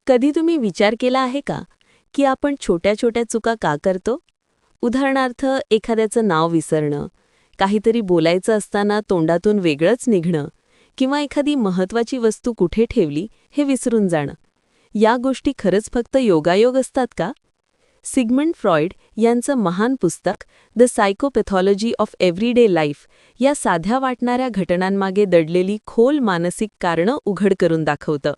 कधी तुम्ही विचार केला आहे का की आपण छोट्या छोट्या चुका का करतो? उदाहरणार्थ एखाद्याचं नाव विसरणं, काहीतरी बोलायचं असताना तोंडातून वेगळंच निघणं किंवा एखादी महत्त्वाची वस्तू कुठे ठेवली हे विसरून जाणं. या गोष्टी खरंच फक्त योगायोग असतात का? सिगमंड फ्रॉइड यांचं महान पुस्तक द सायकोपॅथॉलॉजी ऑफ एव्हरीडे लाईफ या साध्या वाटणाऱ्या घटनांमागे दडलेली खोल मानसिक कारणं उघड करून दाखवतं.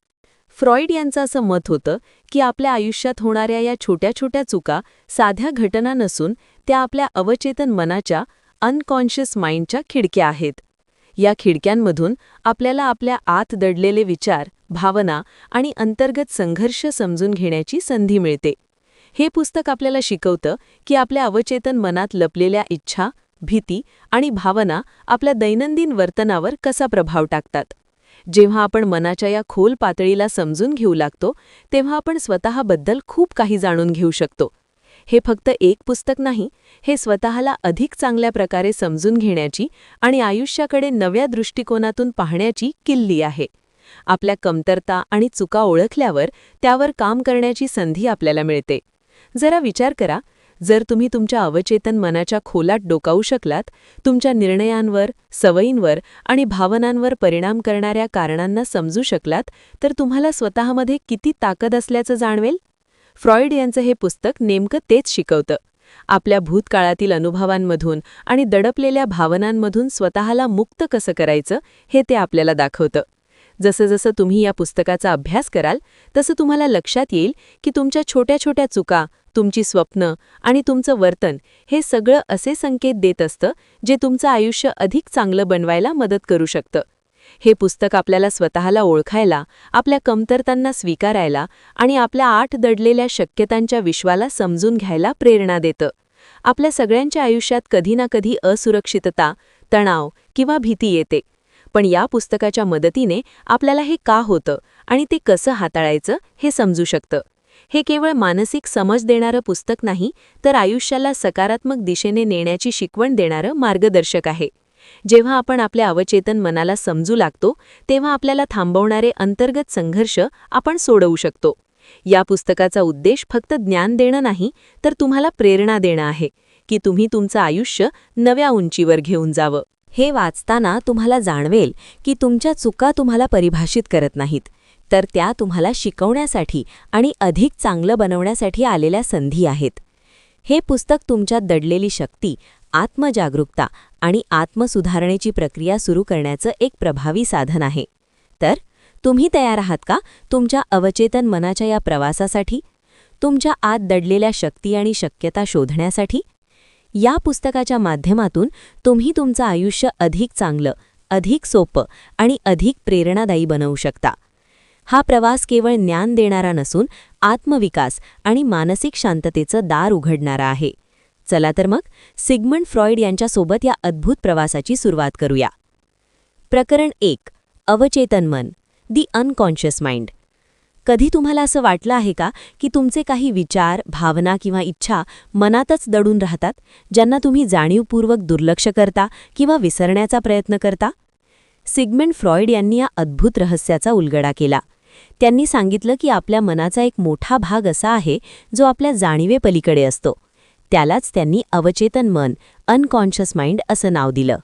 फ्रॉइड यांचं असं मत होतं की आपल्या आयुष्यात होणाऱ्या या छोट्या छोट्या चुका साध्या घटना नसून त्या आपल्या अवचेतन मनाच्या अनकॉन्शियस माइंडच्या खिडक्या आहेत. या खिडक्यांमधून आपल्याला आपल्या आत दडलेले विचार, भावना आणि अंतर्गत संघर्ष समजून घेण्याची संधी मिळते. हे पुस्तक आपल्याला शिकवतं की आपल्या अवचेतन मनात लपलेल्या इच्छा, भीती आणि भावना आपल्या दैनंदिन वर्तनावर कसा प्रभाव टाकतात. जेव्हा आपण मनाच्या या खोल पातळीला समजून घेऊ लागतो तेव्हा आपण स्वतःबद्दल खूप काही जाणून घेऊ शकतो. हे फक्त एक पुस्तक नाही, हे स्वतःला अधिक चांगल्या प्रकारे समजून घेण्याची आणि आयुष्याकडे नव्या दृष्टिकोनातून पाहण्याची किल्ली आहे. आपल्या कमतरता आणि चुका ओळखल्यावर त्यावर काम करण्याची संधी आपल्याला मिळते. जरा विचार करा, जर तुम्ही तुमच्या अवचेतन मनाच्या खोलात डोकावू शकलात, तुमच्या निर्णयांवर, सवयींवर आणि भावनांवर परिणाम करणाऱ्या कारणांना समजू शकलात, तर तुम्हाला स्वतःमध्ये किती ताकद असल्याचं जाणवेल. फ्रॉइड यांचं हे पुस्तक नेमकं तेच शिकवतं. आपल्या भूतकाळातील अनुभवांमधून आणि दडपलेल्या भावनांमधून स्वतःला मुक्त कसं करायचं हे ते आपल्याला दाखवतं. जसं जसं तुम्ही या पुस्तकाचा अभ्यास कराल तसं तुम्हाला लक्षात येईल की तुमच्या छोट्या छोट्या चुका, तुमची स्वप्न आणि तुमचं वर्तन हे सगळं असे संकेत देत असतं जे तुमचं आयुष्य अधिक चांगलं बनवायला मदत करू शकतं. हे पुस्तक आपल्याला स्वतःला ओळखायला, आपल्या कमतरतांना स्वीकारायला आणि आपल्या आत दडलेल्या शक्यतांच्या विश्वाला समजून घ्यायला प्रेरणा देतं. आपल्या सगळ्यांच्या आयुष्यात कधी ना कधी असुरक्षितता, तणाव किंवा भीती येते. पण या पुस्तकाच्या मदतीने आपल्याला हे का होतं आणि ते कसं हाताळायचं हे समजू शकतं. हे केवळ मानसिक समज देणारं पुस्तक नाही, तर आयुष्याला सकारात्मक दिशेने नेण्याची शिकवण देणारं मार्गदर्शक आहे. जेव्हा आपण आपल्या अवचेतन मनाला समजू लागतो तेव्हा आपल्याला थांबवणारे अंतर्गत संघर्ष आपण सोडवू शकतो. या पुस्तकाचा उद्देश फक्त ज्ञान देणं नाही, तर तुम्हाला प्रेरणा देणं आहे की तुम्ही तुमचं आयुष्य नव्या उंचीवर घेऊन जावं. हे वाचताना तुम्हाला जाणवेल की तुमच्या चुका तुम्हाला परिभाषित करत नाहीत, तर त्या तुम्हाला शिकवण्यासाठी आणि अधिक चांगलं बनवण्यासाठी आलेल्या संधी आहेत. हे पुस्तक तुमच्यात दडलेली शक्ती, आत्मजागरूकता आणि आत्मसुधारणेची प्रक्रिया सुरू करण्याचं एक प्रभावी साधन आहे. तर तुम्ही तयार आहात का तुमच्या अवचेतन मनाच्या या प्रवासासाठी, तुमच्या आत दडलेल्या शक्ती आणि शक्यता शोधण्यासाठी? या पुस्तकाच्या माध्यमातून तुम्ही तुमचं आयुष्य अधिक चांगलं, अधिक सोपं आणि अधिक प्रेरणादायी बनवू शकता. हा प्रवास केवळ ज्ञान देणारा नसून आत्मविकास आणि मानसिक शांततेचं दार उघडणारा आहे. चला तर मग सिगमंड फ्रॉइड यांच्यासोबत या अद्भुत प्रवासाची सुरुवात करूया. प्रकरण 1. अवचेतन मन, दी अनकॉन्शियस माइंड. कधी तुम्हाला असं वाटलं आहे का की तुमचे काही विचार, भावना किंवा इच्छा मनातच दडून राहतात, ज्यांना तुम्ही जाणीवपूर्वक दुर्लक्ष करता किंवा विसरण्याचा प्रयत्न करता? सिगमंड फ्रॉइड यांनी या अद्भुत रहस्याचा उलगडा केला. त्यांनी सांगितलं की आपल्या मनाचा एक मोठा भाग असा आहे जो आपल्या जाणीवेपलीकडे असतो. त्यालाच त्यांनी अवचेतन मन, अनकॉन्शियस माइंड असं नाव दिलं.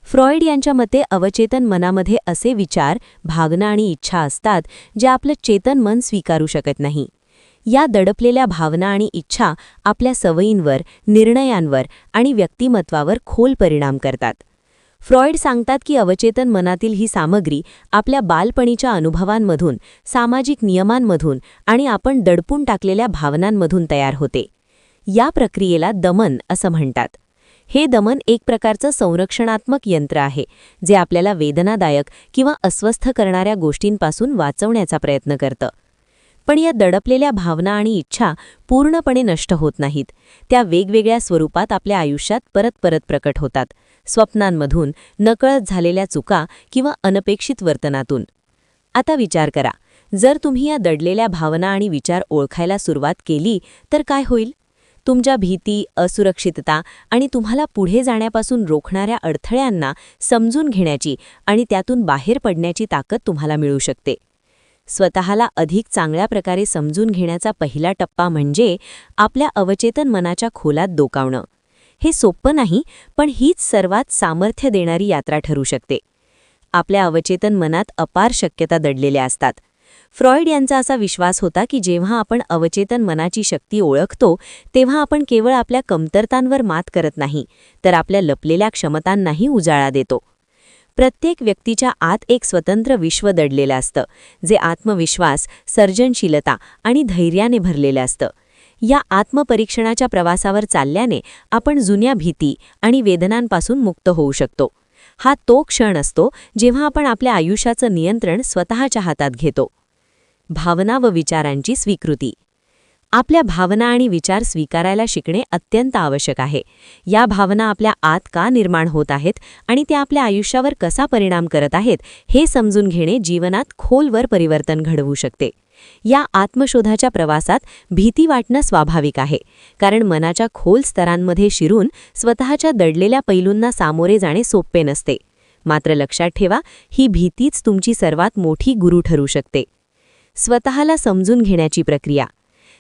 फ्रॉइड यांच्या मते अवचेतन मनामध्ये असे विचार, भावना आणि इच्छा असतात जे आपलं चेतन मन स्वीकारू शकत नाही. या दडपलेल्या भावना आणि इच्छा आपल्या सवयींवर, निर्णयांवर आणि व्यक्तिमत्वावर खोल परिणाम करतात. फ्रॉइड सांगतात की अवचेतन मनातील ही सामग्री आपल्या बालपणीच्या अनुभवांमधून, सामाजिक नियमांमधून आणि आपण दडपून टाकलेल्या भावनांमधून तयार होते. या प्रक्रियेला दमन असं म्हणतात. हे दमन एक प्रकारचं संरक्षणात्मक यंत्र आहे जे आपल्याला वेदनादायक किंवा अस्वस्थ करणाऱ्या गोष्टींपासून वाचवण्याचा प्रयत्न करतं. पण या दडपलेल्या भावना आणि इच्छा पूर्णपणे नष्ट होत नाहीत. त्या वेगवेगळ्या स्वरूपात आपल्या आयुष्यात परत परत प्रकट होतात, स्वप्नांमधून, नकळत झालेल्या चुका किंवा अनपेक्षित वर्तनातून. आता विचार करा, जर तुम्ही या दडलेल्या भावना आणि विचार ओळखायला सुरुवात केली तर काय होईल? तुमच्या भीती, असुरक्षितता आणि तुम्हाला पुढे जाण्यापासून रोखणाऱ्या अडथळ्यांना समजून घेण्याची आणि त्यातून बाहेर पडण्याची ताकद तुम्हाला मिळू शकते. स्वतःला अधिक चांगल्या प्रकारे समजून घेण्याचा पहिला टप्पा म्हणजे आपल्या अवचेतन मनाच्या खोलात डोकावणं. हे सोपं नाही, पण हीच सर्वात सामर्थ्य देणारी यात्रा ठरू शकते. आपल्या अवचेतन मनात अपार शक्यता दडलेल्या असतात. फ्रॉइड यांचा असा विश्वास होता की जेव्हा आपण अवचेतन मनाची शक्ती ओळखतो तेव्हा आपण केवळ आपल्या कमतरतांवर मात करत नाही, तर आपल्या लपलेल्या क्षमतांनाही उजाळा देतो. प्रत्येक व्यक्तीच्या आत एक स्वतंत्र विश्व दडलेलं असतं, जे आत्मविश्वास, सर्जनशीलता आणि धैर्याने भरलेलं असतं. या आत्मपरीक्षणाच्या प्रवासावर चालल्याने आपण जुन्या भीती आणि वेदनांपासून मुक्त होऊ शकतो. हा तो क्षण असतो जेव्हा आपण आपल्या आयुष्याचं नियंत्रण स्वतःच्या हातात घेतो. भावना व विचारांची स्वीकृती. आपल्या भावना आणि विचार स्वीकारायला शिकणे अत्यंत आवश्यक आहे. या भावना आपल्या आत का निर्माण होत आहेत आणि त्या आपल्या आयुष्यावर कसा परिणाम करत आहेत हे समजून घेणे जीवनात खोलवर परिवर्तन घडवू शकते. या आत्मशोधाच्या प्रवासात भीती वाटणं स्वाभाविक आहे, कारण मनाच्या खोल स्तरांमध्ये शिरून स्वतःच्या दडलेल्या पैलूंना सामोरे जाणे सोपे नसते. मात्र लक्षात ठेवा, ही भीतीच तुमची सर्वात मोठी गुरु ठरू शकते. स्वतःला समजून घेण्याची प्रक्रिया.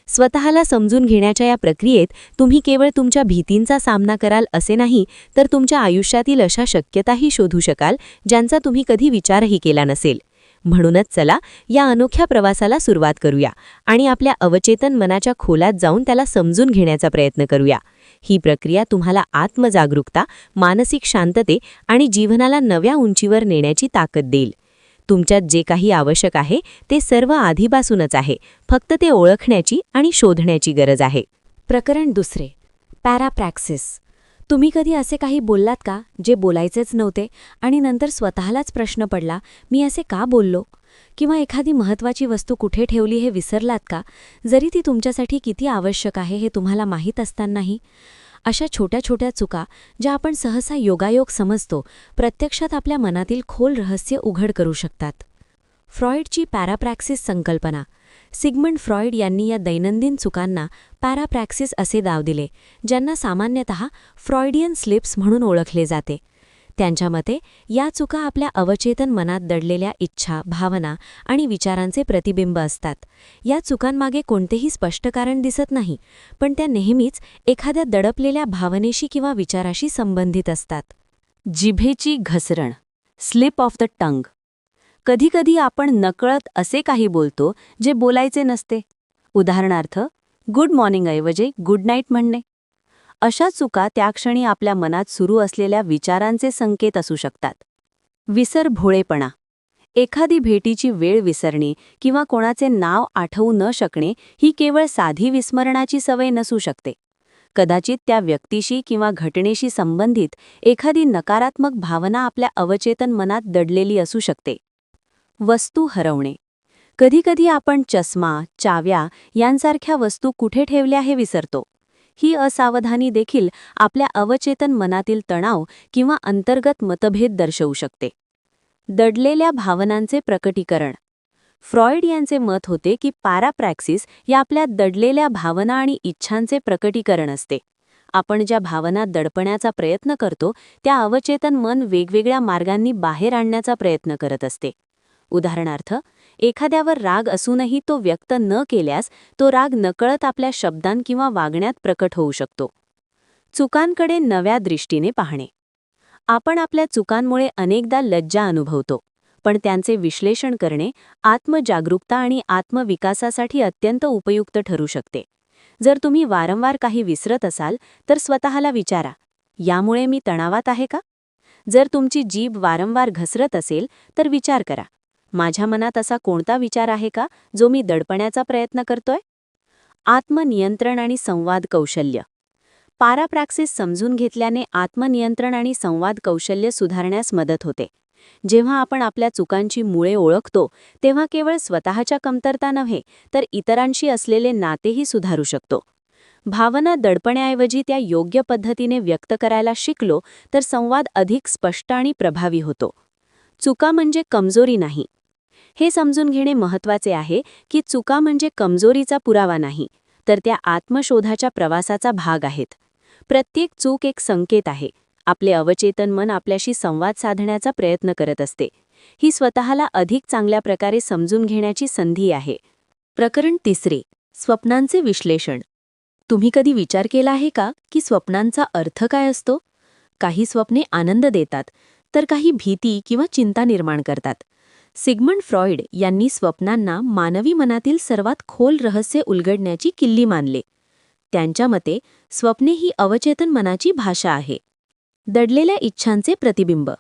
स्वतःला समजून घेण्याच्या या प्रक्रियेत तुम्ही केवळ तुमच्या भीतींचा सामना कराल असे नाही, तर तुमच्या आयुष्यातील अशा शक्यताही शोधू शकाल ज्यांचा तुम्ही कधी विचारही केला नसेल. म्हणूनच चला या अनोख्या प्रवासाला सुरुवात करूया आणि आपल्या अवचेतन मनाच्या खोलात जाऊन त्याला समजून घेण्याचा प्रयत्न करूया. ही प्रक्रिया तुम्हाला आत्मजागरूकता, मानसिक शांतते आणि जीवनाला नव्या उंचीवर नेण्याची ताकद देईल. तुमच्यात जे काही आवश्यक आहे ते सर्व आधीपासूनच आहे, फक्त ते ओळखण्याची आणि शोधण्याची गरज आहे. प्रकरण दुसरे, पॅराप्रॅक्सिस. तुम्ही कधी असे काही बोललात का जे बोलायचेच नव्हते आणि नंतर स्वतःलाच प्रश्न पडला, मी असे का बोललो? किंवा एखादी महत्त्वाची वस्तू कुठे ठेवली हे विसरलात का, जरी ती तुमच्यासाठी किती आवश्यक आहे हे तुम्हाला माहीत असतानाही? अशा छोट्या छोट्या चुका, ज्या आपण सहसा योगायोग समजतो, प्रत्यक्षात आपल्या मनातील खोल रहस्य उघड करू शकतात. फ्रॉइडची पॅराप्रॅक्सिस संकल्पना. सिग्मंड फ्रॉइड यांनी या दैनंदिन चुकांना पॅराप्रॅक्सिस असे नाव दिले, ज्यांना सामान्यतः फ्रॉइडियन स्लिप्स म्हणून ओळखले जाते. त्यांच्या मते या चुका आपल्या अवचेतन मनात दडलेल्या इच्छा, भावना आणि विचारांचे प्रतिबिंब असतात. या चुकांमागे कोणतेही स्पष्ट कारण दिसत नाही, पण त्या नेहमीच एखाद्या दडपलेल्या भावनेशी किंवा विचाराशी संबंधित असतात. जिभेची घसरण, स्लिप ऑफ द टंग. कधीकधी आपण नकळत असे काही बोलतो जे बोलायचे नसते. उदाहरणार्थ, गुड मॉर्निंगऐवजी गुड नाईट म्हणणे. अशा चुका त्या क्षणी आपल्या मनात सुरू असलेल्या विचारांचे संकेत असू शकतात. विसरभोळेपणा. एखादी भेटीची वेळ विसरणे किंवा कोणाचे नाव आठवू न शकणे ही केवळ साधी विस्मरणाची सवय नसू शकते. कदाचित त्या व्यक्तीशी किंवा घटनेशी संबंधित एखादी नकारात्मक भावना आपल्या अवचेतन मनात दडलेली असू शकते. वस्तू हरवणे. कधीकधी आपण चष्मा, चाव्या यांसारख्या वस्तू कुठे ठेवल्या हे विसरतो. ही असावधानी देखील आपल्या अवचेतन मनातील तणाव किंवा अंतर्गत मतभेद दर्शवू शकते. दडलेल्या भावनांचे प्रकटीकरण. फ्रॉइड यांचे मत होते की पॅराप्रॅक्सिस या आपल्या दडलेल्या भावना आणि इच्छांचे प्रकटीकरण असते. आपण ज्या भावना दडपण्याचा प्रयत्न करतो त्या अवचेतन मन वेगवेगळ्या मार्गांनी बाहेर आणण्याचा प्रयत्न करत असते. उदाहरणार्थ, एखाद्यावर राग असूनही तो व्यक्त न केल्यास तो राग नकळत आपल्या शब्दांत किंवा वागण्यात प्रकट होऊ शकतो. चुकांकडे नव्या दृष्टीने पाहणे. आपण आपल्या चुकांमुळे अनेकदा लज्जा अनुभवतो, पण त्यांचे विश्लेषण करणे आत्मजागरूकता आणि आत्मविकासासाठी अत्यंत उपयुक्त ठरू शकते. जर तुम्ही वारंवार काही विसरत असाल तर स्वतःला विचारा, यामुळे मी तणावात आहे का? जर तुमची जीभ वारंवार घसरत असेल तर विचार करा, माझ्या मनात असा कोणता विचार आहे का जो मी दडपण्याचा प्रयत्न करतोय? आत्मनियंत्रण आणि संवाद कौशल्य. पॅराप्रॅक्सिस समजून घेतल्याने आत्मनियंत्रण आणि संवाद कौशल्य सुधारण्यास मदत होते. जेव्हा आपण आपल्या चुकांची मुळे ओळखतो तेव्हा केवळ स्वतःच्या कमतरता नव्हे तर इतरांशी असलेले नातेही सुधारू शकतो. भावना दडपण्याऐवजी त्या योग्य पद्धतीने व्यक्त करायला शिकलो तर संवाद अधिक स्पष्ट आणि प्रभावी होतो. चुका म्हणजे कमजोरी नाही. हे समजून घेणे महत्त्वाचे आहे की चुका म्हणजे कमजोरीचा पुरावा नाही, तर त्या आत्मशोधाच्या प्रवासाचा भाग आहेत. प्रत्येक चूक एक संकेत आहे. आपले अवचेतन मन आपल्याशी संवाद साधण्याचा प्रयत्न करत असते. ही स्वतःला अधिक चांगल्या प्रकारे समजून घेण्याची संधी आहे. प्रकरण 3. स्वप्नांचे विश्लेषण. तुम्ही कधी विचार केला आहे का की स्वप्नांचा अर्थ काय असतो? काही स्वप्ने आनंद देतात, तर काही भीती किंवा चिंता निर्माण करतात. सिग्मंड फ्रॉइड यांनी स्वप्नांना मानवी मनातील सर्वात खोल रहस्य उलगडण्याची किल्ली मानले. त्यांच्या मते स्वप्ने ही अवचेतन मनाची भाषा आहे. दडलेल्या इच्छांचे प्रतिबिंब.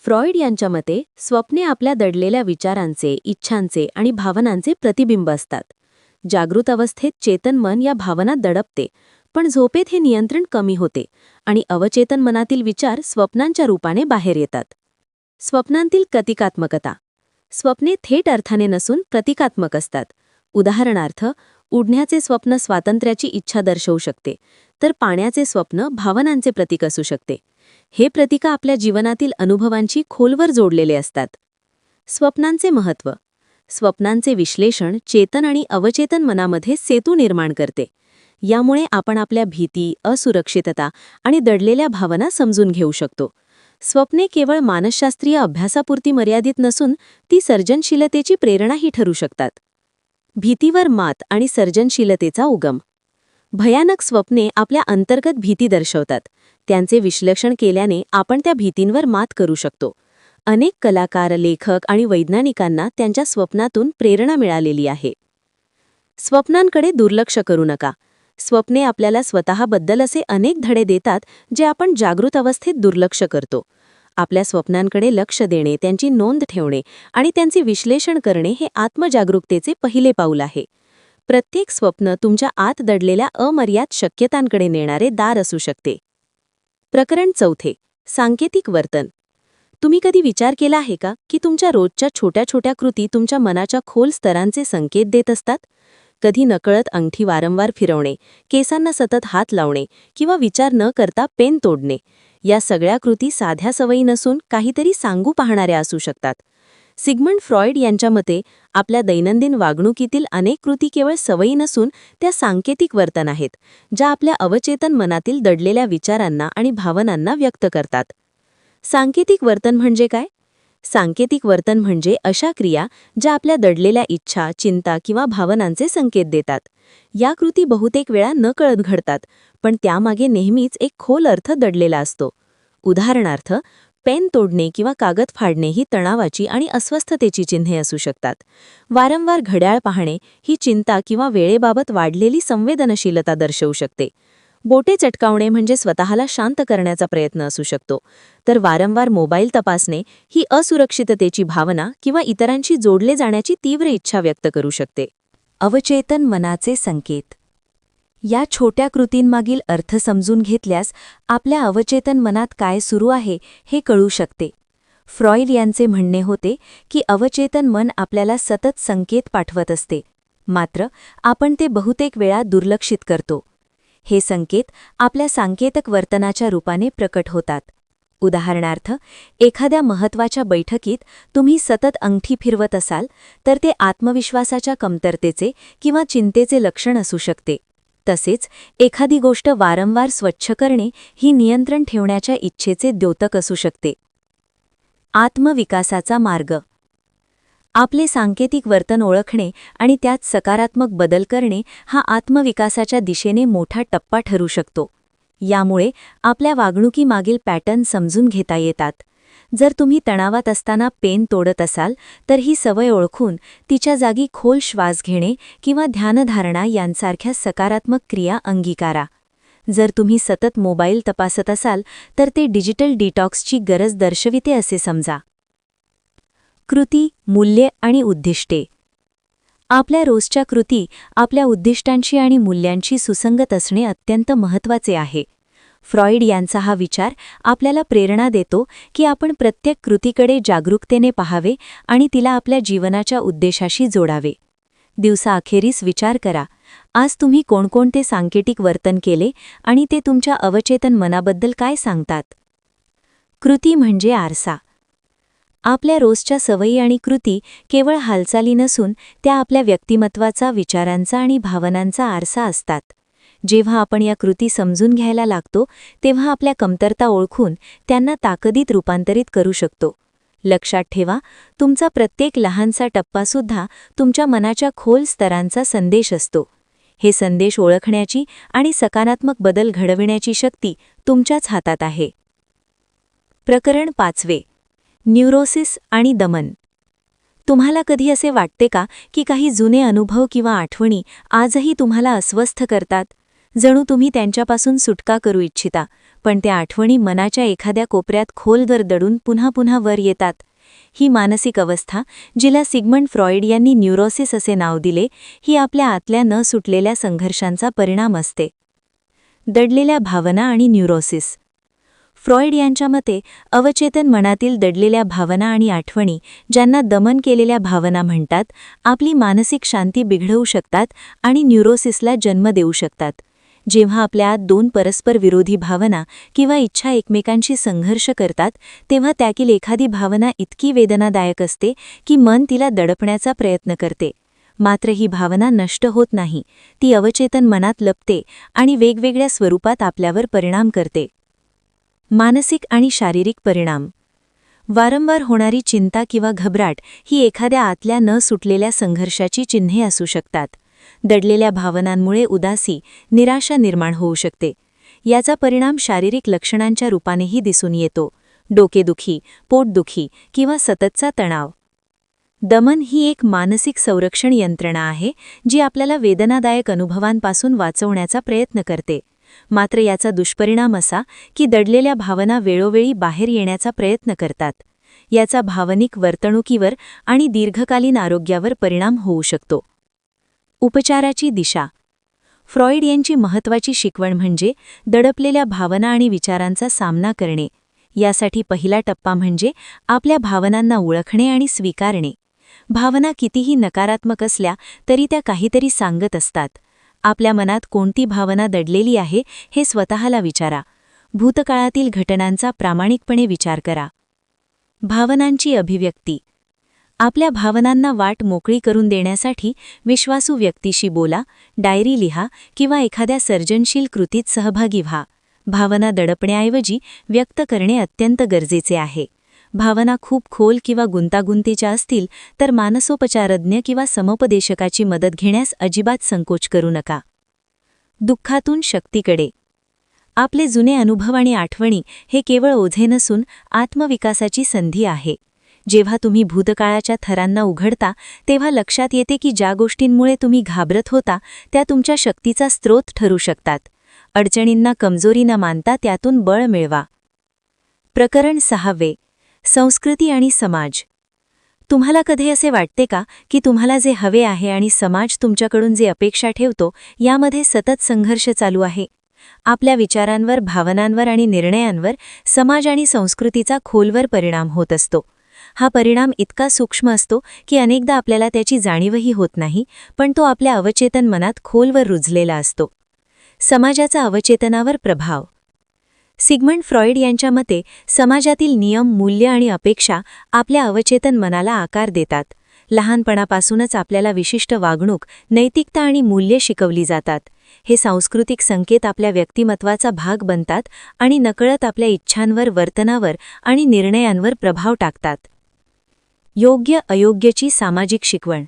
फ्रॉइड यांच्या मते स्वप्ने आपल्या दडलेल्या विचारांचे, इच्छांचे आणि भावनांचे प्रतिबिंब असतात. जागृत अवस्थेत चेतन मन या भावना दडपते, पण झोपेत हे नियंत्रण कमी होते आणि अवचेतन मनातील विचार स्वप्नांच्या रूपाने बाहेर येतात. स्वप्नांतील प्रतिकात्मकता. स्वप्ने थेट अर्थाने नसून प्रतिकात्मक असतात. उदाहरणार्थ, उडण्याचे स्वप्न स्वातंत्र्याची इच्छा दर्शवू शकते, तर पाण्याचे स्वप्न भावनांचे प्रतीक असू शकते. हे प्रतीक आपल्या जीवनातील अनुभवांशी खोलवर जोडलेले असतात. स्वप्नांचे महत्त्व. स्वप्नांचे विश्लेषण चेतन आणि अवचेतन मनामध्ये सेतू निर्माण करते. यामुळे आपण आपल्या भीती, असुरक्षितता आणि दडलेल्या भावना समजून घेऊ शकतो. स्वप्ने केवळ मानसशास्त्रीय अभ्यासापुरती मर्यादित नसून ती सर्जनशीलतेची प्रेरणाही ठरू शकतात. भीतीवर मात आणि सर्जनशीलतेचा उगम. भयानक स्वप्ने आपल्या अंतर्गत भीती दर्शवतात. त्यांचे विश्लेषण केल्याने आपण त्या भीतींवर मात करू शकतो. अनेक कलाकार, लेखक आणि वैज्ञानिकांना त्यांच्या स्वप्नातून प्रेरणा मिळालेली आहे. स्वप्नांकडे दुर्लक्ष करू नका. स्वप्ने आपल्याला स्वतःबद्दल असे अनेक धडे देतात जे आपण जागृत अवस्थेत दुर्लक्ष करतो. आपल्या स्वप्नांकडे लक्ष देणे, त्यांची नोंद ठेवणे आणि त्यांचे विश्लेषण करणे हे आत्मजागरूकतेचे पहिले पाऊल आहे. प्रत्येक स्वप्न तुमच्या आत दडलेल्या अमर्याद शक्यतांकडे नेणारे दार असू शकते. प्रकरण 4. सांकेतिक वर्तन. तुम्ही कधी विचार केला आहे का की तुमच्या रोजच्या छोट्या छोट्या कृती तुमच्या मनाच्या खोल स्तरांचे संकेत देत असतात? कधी नकळत अंगठी वारंवार फिरवणे, केसांना सतत हात लावणे किंवा विचार न करता पेन तोडणे, या सगळ्या कृती साध्या सवयी नसून काहीतरी सांगू पाहणाऱ्या असू शकतात. सिग्मंड फ्रॉइड यांच्या मते आपल्या दैनंदिन वागणुकीतील अनेक कृती केवळ सवयी नसून त्या सांकेतिक वर्तन आहेत, ज्या आपल्या अवचेतन मनातील दडलेल्या विचारांना आणि भावनांना व्यक्त करतात. सांकेतिक वर्तन म्हणजे काय? सांकेतिक वर्तन म्हणजे अशा क्रिया ज्या आपल्या दडलेल्या इच्छा, चिंता किंवा भावनांचे संकेत देतात. या कृती बहुतेक वेळा नकळत घडतात, पण त्यामागे नेहमीच एक खोल अर्थ दडलेला असतो. उदाहरणार्थ, पेन तोडणे किंवा कागद फाडणे ही तणावाची आणि अस्वस्थतेची चिन्हे असू शकतात. वारंवार घड्याळ पाहणे ही चिंता किंवा वेळेबाबत वाढलेली संवेदनशीलता दर्शवू शकते. बोटे चटकावणे म्हणजे स्वतःला शांत करण्याचा प्रयत्न असू शकतो, तर वारंवार मोबाईल तपासणे ही असुरक्षिततेची भावना किंवा इतरांशी जोडले जाण्याची तीव्र इच्छा व्यक्त करू शकते. अवचेतन मनाचे संकेत. या छोट्या कृतींमागील अर्थ समजून घेतल्यास आपल्या अवचेतन मनात काय सुरू आहे हे कळू शकते. फ्रॉइड यांचे म्हणणे होते की अवचेतन मन आपल्याला सतत संकेत पाठवत असते, मात्र आपण ते बहुतेक वेळा दुर्लक्षित करतो. हे संकेत आपल्या सांकेतिक वर्तनाच्या रूपाने प्रकट होतात. उदाहरणार्थ, एखाद्या महत्त्वाच्या बैठकीत तुम्ही सतत अंगठी फिरवत असाल तर ते आत्मविश्वासाच्या कमतरतेचे किंवा चिंतेचे लक्षण असू शकते. तसेच एखादी गोष्ट वारंवार स्वच्छ करणे ही नियंत्रण ठेवण्याच्या इच्छेचे द्योतक असू शकते. आत्मविकासाचा मार्ग. आपले सांकेतिक वर्तन ओळखणे आणि त्यात सकारात्मक बदल करणे हा आत्मविकासाच्या दिशेने मोठा टप्पा ठरू शकतो. यामुळे आपल्या वागणुकीमागील पॅटर्न समजून घेता येतात. जर तुम्ही तणावात असताना पेन तोडत असाल तर ही सवय ओळखून तिच्या जागी खोल श्वास घेणे किंवा ध्यानधारणा यांसारख्या सकारात्मक क्रिया अंगीकारा. जर तुम्ही सतत मोबाईल तपासत असाल तर ते डिजिटल डिटॉक्सची गरज दर्शविते असे समजा. कृती, मूल्ये आणि उद्दिष्टे. आपल्या रोजच्या कृती आपल्या उद्दिष्टांशी आणि मूल्यांशी सुसंगत असणे अत्यंत महत्त्वाचे आहे. फ्रॉइड यांचा हा विचार आपल्याला प्रेरणा देतो की आपण प्रत्येक कृतीकडे जागरूकतेने पाहावे आणि तिला आपल्या जीवनाच्या उद्देशाशी जोडावे. दिवसाअखेरीस विचार करा, आज तुम्ही कोणकोणते सांकेतिक वर्तन केले आणि ते तुमच्या अवचेतन मनाबद्दल काय सांगतात. कृती म्हणजे आरसा. आपल्या रोजच्या सवयी आणि कृती केवळ हालचाली नसून त्या आपल्या व्यक्तिमत्वाचा, विचारांचा आणि भावनांचा आरसा असतात. जेव्हा आपण या कृती समजून घ्यायला लागतो तेव्हा आपल्या कमतरता ओळखून त्यांना ताकदीत रूपांतरित करू शकतो. लक्षात ठेवा, तुमचा प्रत्येक लहानसा टप्पासुद्धा तुमच्या मनाच्या खोल स्तरांचा संदेश असतो. हे संदेश ओळखण्याची आणि सकारात्मक बदल घडविण्याची शक्ती तुमच्याच हातात आहे. प्रकरण 5. न्यूरोसिस आणि दमन. तुम्हाला कधी असे वाटते का की काही जुने अनुभव किंवा आठवणी आजही तुम्हाला अस्वस्थ करतात? जणू तुम्ही त्यांच्यापासून सुटका करू इच्छिता, पण त्या आठवणी मनाच्या एखाद्या कोपऱ्यात खोलवर दडून पुन्हा पुन्हा वर येतात. ही मानसिक अवस्था, जिला सिग्मंड फ्रॉइड यांनी न्यूरोसिस असे नाव दिले, ही आपल्या आतल्या न सुटलेल्या संघर्षांचा परिणाम असते. दडलेल्या भावना आणि न्यूरोसिस. फ्रॉइड यांच्या मते अवचेतन मनातील दडलेल्या भावना आणि आठवणी, ज्यांना दमन केलेल्या भावना म्हणतात, आपली मानसिक शांती बिघडवू शकतात आणि न्यूरोसिसला जन्म देऊ शकतात. जेव्हा आपल्या आत दोन परस्पर विरोधी भावना किंवा इच्छा एकमेकांशी संघर्ष करतात, तेव्हा त्यातील एखादी भावना इतकी वेदनादायक असते की मन तिला दडपण्याचा प्रयत्न करते. मात्र ही भावना नष्ट होत नाही, ती अवचेतन मनात लपते आणि वेगवेगळ्या स्वरूपात आपल्यावर परिणाम करते. मानसिक आणि शारीरिक परिणाम. वारंवार होणारी चिंता किंवा घबराट ही एखाद्या आतल्या न सुटलेल्या संघर्षाची चिन्हे असू शकतात. दडलेल्या भावनांमुळे उदासी, निराशा निर्माण होऊ शकते. याचा परिणाम शारीरिक लक्षणांच्या रूपानेही दिसून येतो: डोकेदुखी, पोटदुखी किंवा सततचा तणाव. दमन ही एक मानसिक संरक्षण यंत्रणा आहे, जी आपल्याला वेदनादायक अनुभवांपासून वाचवण्याचा प्रयत्न करते. मात्र याचा दुष्परिणाम असा की दडलेल्या भावना वेळोवेळी बाहेर येण्याचा प्रयत्न करतात. याचा भावनिक वर्तणुकीवर आणि दीर्घकालीन आरोग्यावर परिणाम होऊ शकतो. उपचाराची दिशा. फ्रॉइड यांची महत्त्वाची शिकवण म्हणजे दडपलेल्या भावना आणि विचारांचा सामना करणे. यासाठी पहिला टप्पा म्हणजे आपल्या भावनांना ओळखणे आणि स्वीकारणे. भावना कितीही नकारात्मक असल्या तरी त्या काहीतरी सांगत असतात. आपल्या मनात कोणती भावना दडलेली आहे हे स्वतःला विचारा. भूतकाळातील घटनांचा प्रामाणिकपणे विचार करा. भावनांची अभिव्यक्ती. आपल्या भावनांना वाट मोकळी करून देण्यासाठी विश्वासू व्यक्तीशी बोला, डायरी लिहा किंवा एखाद्या सर्जनशील कृतीत सहभागी व्हा. भावना दडपण्याऐवजी व्यक्त करणे अत्यंत गरजेचे आहे. भावना खूप खोल किंवा गुंतागुंतीच्या असतील तर मानसोपचारज्ञ किंवा समुपदेशकाची मदत घेण्यास अजिबात संकोच करू नका. दुःखातून शक्तीकडे. आपले जुने अनुभव आणि आठवणी हे केवळ ओझे नसून आत्मविकासाची संधी आहे. जेव्हा तुम्ही भूतकाळाच्या थरांना उघडता, तेव्हा लक्षात येते की ज्या गोष्टींमुळे तुम्ही घाबरत होता त्या तुमच्या शक्तीचा स्रोत ठरू शकतात. अडचणींना कमजोरी न मानता त्यातून बळ मिळवा. प्रकरण 6. संस्कृती आणि समाज. तुम्हाला कधी असे वाटते का की तुम्हाला जे हवे आहे आणि समाज तुमच्याकडून जे अपेक्षा ठेवतो, यामध्ये सतत संघर्ष चालू आहे? आपल्या विचारांवर, भावनांवर आणि निर्णयांवर समाज आणि संस्कृतीचा खोलवर परिणाम होत असतो. हा परिणाम इतका सूक्ष्म असतो की अनेकदा आपल्याला त्याची जाणीवही होत नाही, पण तो आपल्या अवचेतन मनात खोलवर रुजलेला असतो. समाजाचा अवचेतनावर प्रभाव. सिग्मंड फ्रॉइड यांच्या मते समाजातील नियम, मूल्य आणि अपेक्षा आपल्या अवचेतन मनाला आकार देतात. लहानपणापासूनच आपल्याला विशिष्ट वागणूक, नैतिकता आणि मूल्ये शिकवली जातात. हे सांस्कृतिक संकेत आपल्या व्यक्तिमत्वाचा भाग बनतात आणि नकळत आपल्या इच्छांवर, वर्तनावर आणि निर्णयांवर प्रभाव टाकतात. योग्य अयोग्यची सामाजिक शिकवण.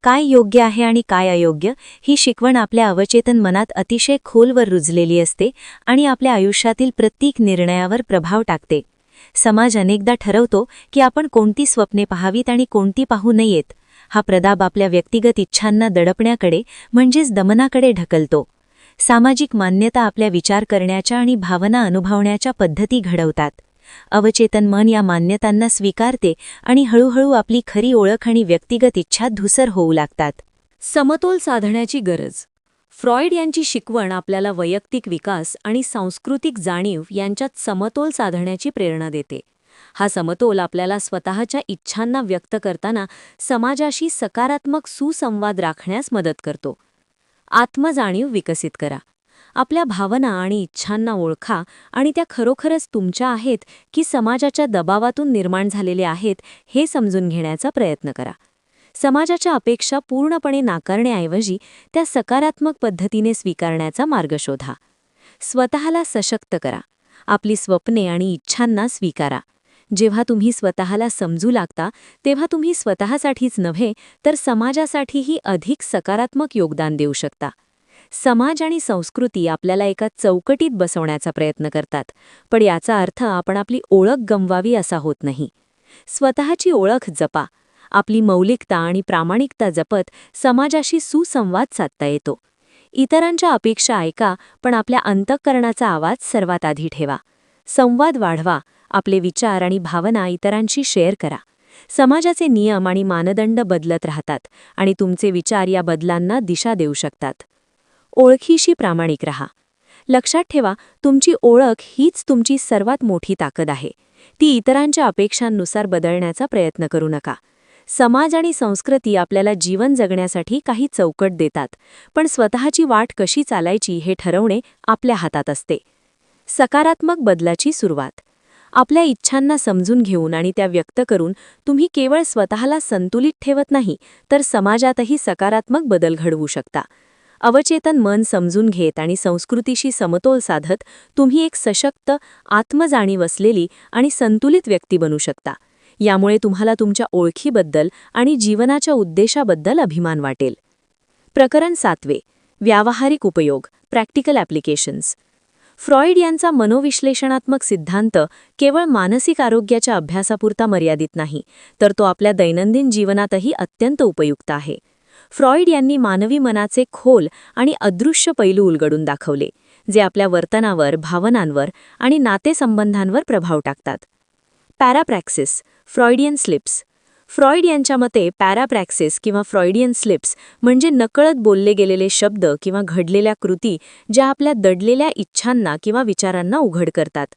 काय योग्य आहे आणि काय अयोग्य ही शिकवण आपल्या अवचेतन मनात अतिशय खोलवर रुजलेली असते आणि आपल्या आयुष्यातील प्रत्येक निर्णयावर प्रभाव टाकते. समाज अनेकदा ठरवतो की आपण कोणती स्वप्ने पाहावीत आणि कोणती पाहू नयेत. हा प्रदाब आपल्या व्यक्तिगत इच्छांना दडपण्याकडे म्हणजेच दमनाकडे ढकलतो. सामाजिक मान्यता आपल्या विचार करण्याच्या आणि भावना अनुभवण्याच्या पद्धती घडवतात. अवचेतन मन या मान्यतांना स्वीकारते आणि हळूहळू आपली खरी ओळख आणि व्यक्तिगत इच्छा धूसर होऊ लागतात. समतोल साधण्याची गरज. फ्रॉइड यांची शिकवण आपल्याला वैयक्तिक विकास आणि सांस्कृतिक जाणीव यांच्यात समतोल साधण्याची प्रेरणा देते. हा समतोल आपल्याला स्वतःच्या इच्छांना व्यक्त करताना समाजाशी सकारात्मक सुसंवाद राखण्यास मदत करतो. आत्मजाणीव विकसित करा. आपल्या भावना आणि इच्छांना ओळखा आणि त्या खरोखरच तुमच्या आहेत की समाजाच्या दबावातून निर्माण झालेल्या आहेत हे समजून घेण्याचा प्रयत्न करा. समाजाच्या अपेक्षा पूर्णपणे नाकारण्याऐवजी त्या सकारात्मक पद्धतीने स्वीकारण्याचा मार्ग शोधा. स्वतःला सशक्त करा. आपली स्वप्ने आणि इच्छांना स्वीकारा. जेव्हा तुम्ही स्वतःला समजू लागता तेव्हा तुम्ही स्वतःसाठीच नव्हे तर समाजासाठीही अधिक सकारात्मक योगदान देऊ शकता. समाज आणि संस्कृती आपल्याला एका चौकटीत बसवण्याचा प्रयत्न करतात, पण याचा अर्थ आपण आपली ओळख गमवावी असा होत नाही. स्वतःची ओळख जपा. आपली मौलिकता आणि प्रामाणिकता जपत समाजाशी सुसंवाद साधता येतो. इतरांच्या अपेक्षा ऐका, पण आपल्या अंतःकरणाचा आवाज सर्वात आधी ठेवा. संवाद वाढवा. आपले विचार आणि भावना इतरांशी शेअर करा. समाजाचे नियम आणि मानदंड बदलत राहतात आणि तुमचे विचार या बदलांना दिशा देऊ शकतात. ओळखीशी प्रामाणिक रहा. लक्षात ठेवा, तुमची ओळख हीच तुमची सर्वात मोठी ताकद आहे. ती इतरांच्या अपेक्षांनुसार बदलण्याचा प्रयत्न करू नका. समाज आणि संस्कृती आपल्याला जीवन जगण्यासाठी काही चौकट देतात, पण स्वतःची वाट कशी चालायची हे ठरवणे आपल्या हातात असते. सकारात्मक बदलाची सुरुवात. आपल्या इच्छांना समजून घेऊन आणि त्या व्यक्त करून तुम्ही केवळ स्वतःला संतुलित ठेवत नाही, तर समाजातही सकारात्मक बदल घडवू शकता. अवचेतन मन समजून घेत आणि संस्कृतीशी समतोल साधत तुम्ही एक सशक्त, आत्मजाणीव असलेली आणि संतुलित व्यक्ती बनू शकता. यामुळे तुम्हाला तुमच्या ओळखीबद्दल आणि जीवनाच्या उद्देशाबद्दल अभिमान वाटेल. प्रकरण 7. व्यावहारिक उपयोग, प्रॅक्टिकल ॲप्लिकेशन्स. फ्रॉइड यांचा मनोविश्लेषणात्मक सिद्धांत केवळ मानसिक आरोग्याच्या अभ्यासापुरता मर्यादित नाही, तर तो आपल्या दैनंदिन जीवनातही अत्यंत उपयुक्त आहे. फ्रॉइड यांनी मानवी मनाचे खोल आणि अदृश्य पैलू उलगडून दाखवले, जे आपल्या वर्तनावर, भावनांवर आणि नातेसंबंधांवर प्रभाव टाकतात. पॅराप्रॅक्सिस, फ्रॉइडियन स्लिप्स. फ्रॉइड यांच्या मते पॅराप्रॅक्सिस किंवा फ्रॉइडियन स्लिप्स म्हणजे नकळत बोलले गेलेले शब्द किंवा घडलेल्या कृती ज्या आपल्या दडलेल्या इच्छांना किंवा विचारांना उघड करतात.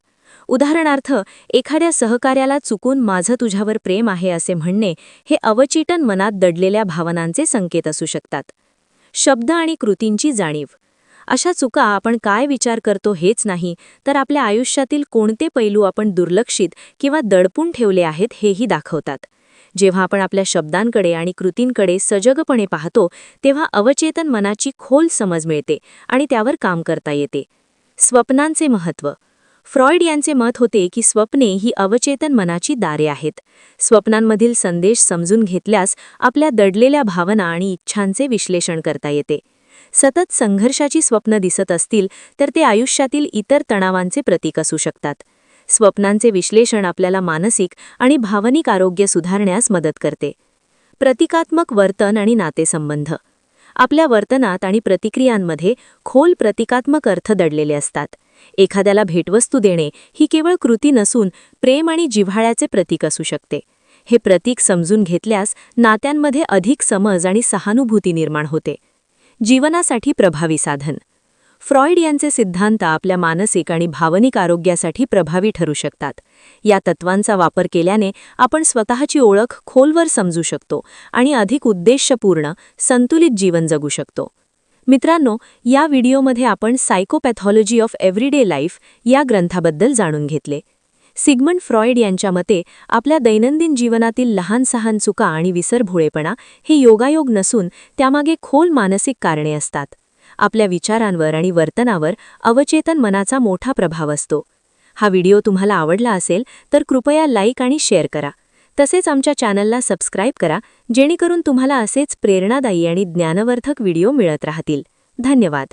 उदाहरणार्थ, एखाद्या सहकार्याला चुकून माझं तुझ्यावर प्रेम आहे असे म्हणणे हे अवचितन मनात दडलेल्या भावनांचे संकेत असू शकतात. शब्द आणि कृतींची जाणीव. अशा चुका आपण काय विचार करतो हेच नाही, तर आपल्या आयुष्यातील कोणते पैलू आपण दुर्लक्षित किंवा दडपून ठेवले आहेत हेही दाखवतात. जेव्हा आपण आपल्या शब्दांकडे आणि कृतींकडे सजगपणे पाहतो, तेव्हा अवचेतन मनाची खोल समज मिळते आणि त्यावर काम करता येते. स्वप्नांचे महत्त्व. फ्रॉइड यांचे मत होते की स्वप्ने ही अवचेतन मनाची दारे आहेत. स्वप्नांमधील संदेश समजून घेतल्यास आपल्या दडलेल्या भावना आणि इच्छांचे विश्लेषण करता येते. सतत संघर्षाची स्वप्न दिसत असतील तर ते आयुष्यातील इतर तणावांचे प्रतीक असू शकतात. स्वप्नांचे विश्लेषण आपल्याला मानसिक आणि भावनिक आरोग्य सुधारण्यास मदत करते. प्रतिकात्मक वर्तन आणि नातेसंबंध. आपल्या वर्तनात आणि प्रतिक्रियांमध्ये खोल प्रतिकात्मक अर्थ दडलेले असतात. एखाद्याला भेटवस्तू देणे ही केवळ कृती नसून प्रेम आणि जिव्हाळ्याचे प्रतीक असू शकते. हे प्रतीक समजून घेतल्यास नात्यांमध्ये अधिक समज आणि सहानुभूती निर्माण होते. जीवनासाठी प्रभावी साधन. फ्रॉइड यांचे सिद्धांत आपल्या मानसिक आणि भावनिक आरोग्यासाठी प्रभावी ठरू शकतात. या तत्वांचा वापर केल्याने आपण स्वतःची ओळख खोलवर समजू शकतो आणि अधिक उद्देशपूर्ण, संतुलित जीवन जगू शकतो. मित्रांनो, या व्हिडिओमध्ये आपण सायकोपॅथॉलॉजी ऑफ एव्हरीडे लाईफ या ग्रंथाबद्दल जाणून घेतले. सिग्मंड फ्रॉइड यांच्या मते आपल्या दैनंदिन जीवनातील लहान-सहान चुका आणि विसरभोळेपणा हे योगायोग नसून त्यामागे खोल मानसिक कारणे असतात. आपल्या विचारांवर आणि वर्तनावर अवचेतन मनाचा मोठा प्रभाव असतो. हा व्हिडिओ तुम्हाला आवडला असेल तर कृपया लाईक आणि शेअर करा. तसेच आमच्या चॅनलला सबस्क्राईब करा, जेणेकरून तुम्हाला असेच प्रेरणादायी आणि ज्ञानवर्धक व्हिडिओ मिळत राहतील. धन्यवाद.